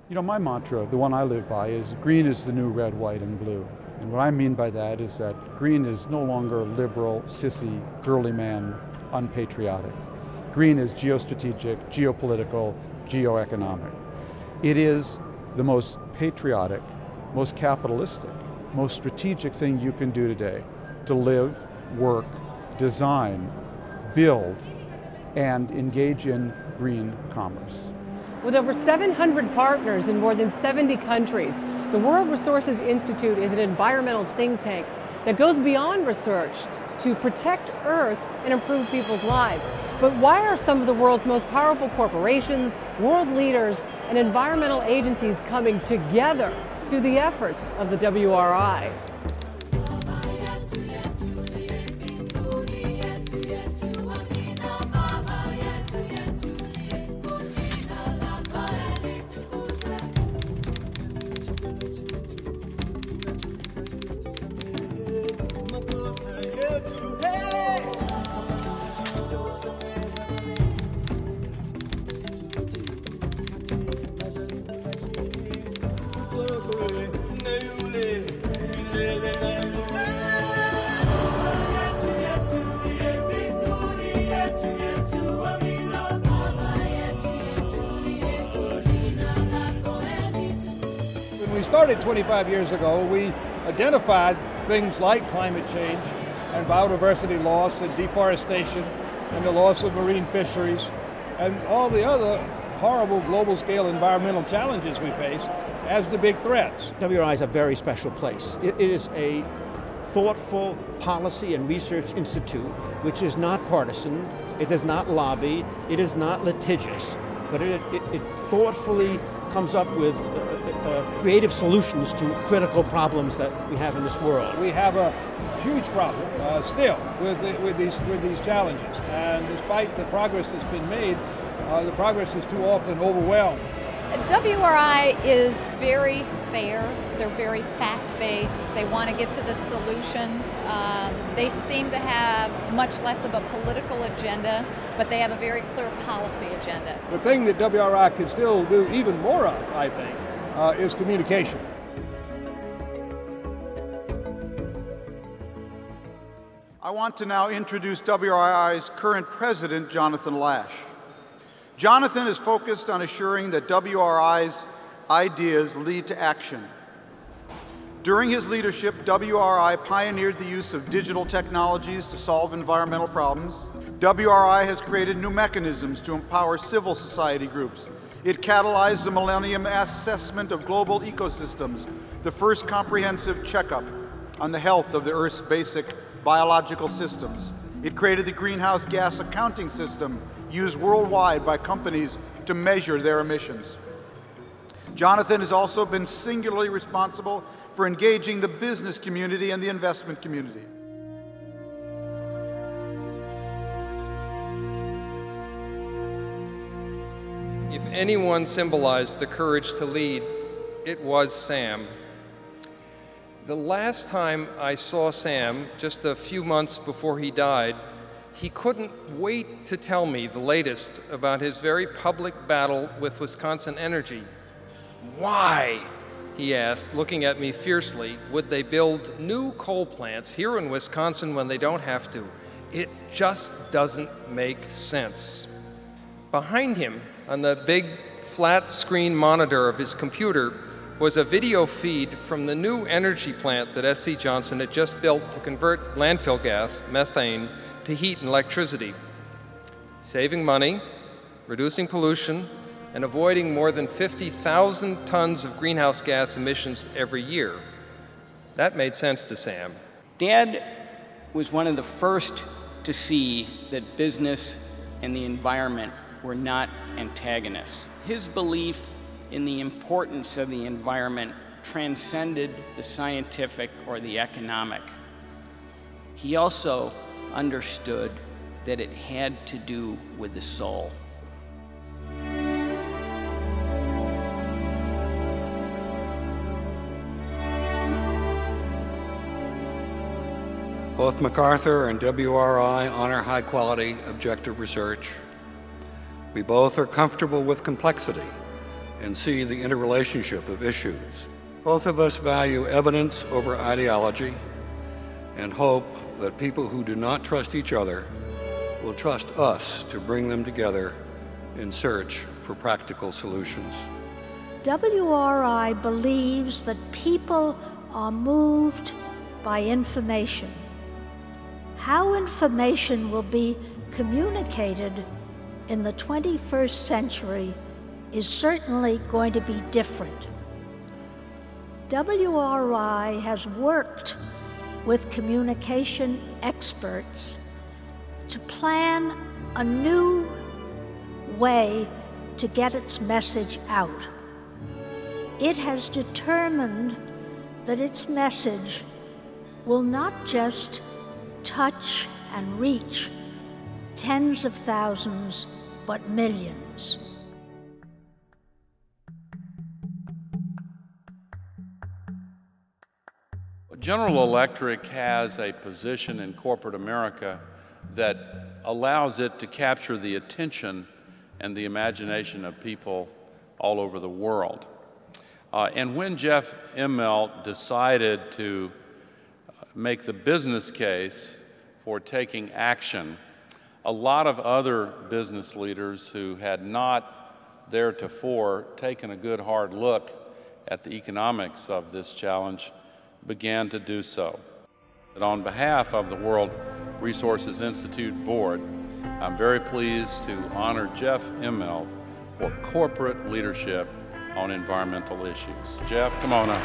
You know, my mantra, the one I live by, is green is the new red, white, and blue. And what I mean by that is that green is no longer liberal, sissy, girly man, unpatriotic. Green is geostrategic, geopolitical, geoeconomic. It is the most patriotic, most capitalistic, most strategic thing you can do today to live, work, design, build, and engage in green commerce. With over 700 partners in more than 70 countries, the World Resources Institute is an environmental think tank that goes beyond research to protect Earth and improve people's lives. But why are some of the world's most powerful corporations, world leaders, and environmental agencies coming together through the efforts of the WRI? When we started 25 years ago, we identified things like climate change and biodiversity loss and deforestation and the loss of marine fisheries and all the other horrible global scale environmental challenges we face as the big threats. WRI is a very special place. It is a thoughtful policy and research institute which is not partisan, it does not lobby, it is not litigious, but it thoughtfully comes up with creative solutions to critical problems that we have in this world. We have a huge problem still with these challenges, and despite the progress that's been made, the progress is too often overwhelmed. WRI is very fair, they're very fact-based, they want to get to the solution. They seem to have much less of a political agenda, but they have a very clear policy agenda. The thing that WRI can still do even more of, I think, is communication. I want to now introduce WRI's current president, Jonathon Lash. Jonathon is focused on assuring that WRI's ideas lead to action. During his leadership, WRI pioneered the use of digital technologies to solve environmental problems. WRI has created new mechanisms to empower civil society groups. It catalyzed the Millennium Assessment of Global Ecosystems, the first comprehensive checkup on the health of the Earth's basic biological systems. It created the greenhouse gas accounting system used worldwide by companies to measure their emissions. Jonathon has also been singularly responsible for engaging the business community and the investment community. If anyone symbolized the courage to lead, it was Sam. The last time I saw Sam, just a few months before he died, he couldn't wait to tell me the latest about his very public battle with Wisconsin Energy. Why, he asked, looking at me fiercely, would they build new coal plants here in Wisconsin when they don't have to? It just doesn't make sense. Behind him, on the big flat screen monitor of his computer, was a video feed from the new energy plant that S.C. Johnson had just built to convert landfill gas, methane, to heat and electricity, saving money, reducing pollution, and avoiding more than 50,000 tons of greenhouse gas emissions every year. That made sense to Sam. Dad was one of the first to see that business and the environment were not antagonists. His belief in the importance of the environment transcended the scientific or the economic. He also understood that it had to do with the soul. Both MacArthur and WRI honor high-quality, objective research. We both are comfortable with complexity, and see the interrelationship of issues. Both of us value evidence over ideology and hope that people who do not trust each other will trust us to bring them together in search for practical solutions. WRI believes that people are moved by information. How information will be communicated in the 21st century is certainly going to be different. WRI has worked with communication experts to plan a new way to get its message out. It has determined that its message will not just touch and reach tens of thousands, but millions. General Electric has a position in corporate America that allows it to capture the attention and the imagination of people all over the world. And when Jeff Immelt decided to make the business case for taking action, a lot of other business leaders who had not theretofore taken a good hard look at the economics of this challenge began to do so. And on behalf of the World Resources Institute Board, I'm very pleased to honor Jeff Immelt for corporate leadership on environmental issues. Jeff, come on up.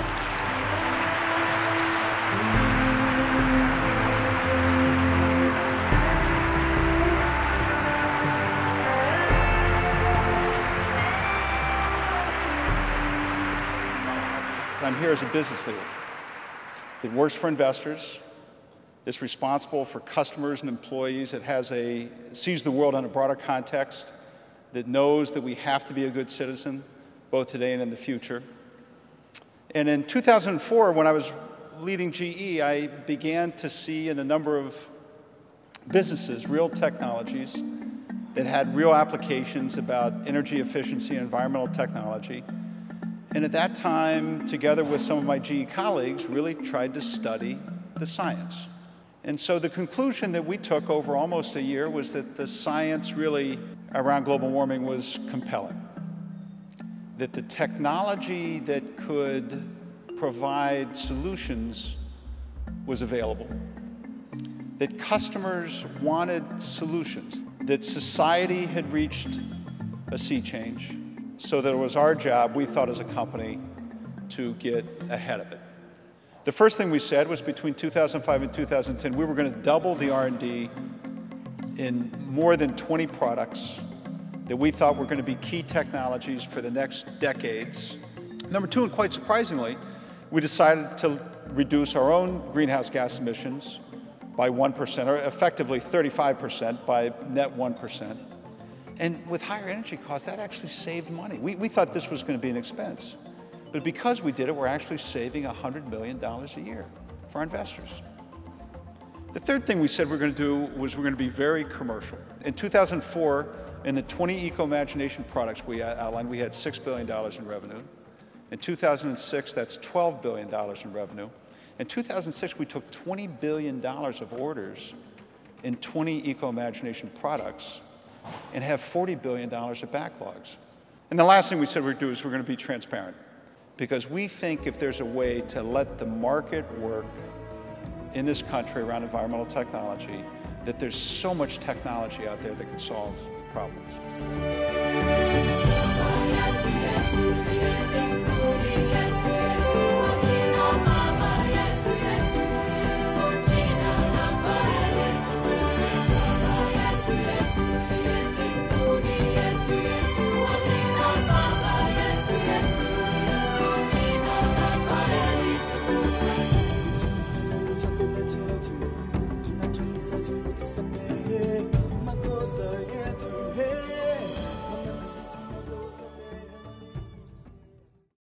I'm here as a business leader that works for investors, that's responsible for customers and employees, that sees the world in a broader context, that knows that we have to be a good citizen, both today and in the future. And in 2004, when I was leading GE, I began to see in a number of businesses real technologies that had real applications about energy efficiency and environmental technology. And at that time, together with some of my GE colleagues, really tried to study the science. And so the conclusion that we took over almost a year was that the science really around global warming was compelling. That the technology that could provide solutions was available. That customers wanted solutions. That society had reached a sea change. So that it was our job, we thought as a company, to get ahead of it. The first thing we said was between 2005 and 2010, we were going to double the R&D in more than 20 products that we thought were going to be key technologies for the next decades. Number two, and quite surprisingly, we decided to reduce our own greenhouse gas emissions by 1%, or effectively 35% by net 1%. And with higher energy costs, that actually saved money. We thought this was going to be an expense. But because we did it, we're actually saving $100 million a year for our investors. The third thing we said we're going to do was we're going to be very commercial. In 2004, in the 20 eco-imagination products we outlined, we had $6 billion in revenue. In 2006, that's $12 billion in revenue. In 2006, we took $20 billion of orders in 20 eco-imagination products and have $40 billion of backlogs. And the last thing we said we'd do is we're going to be transparent, because we think if there's a way to let the market work in this country around environmental technology, that there's so much technology out there that can solve problems.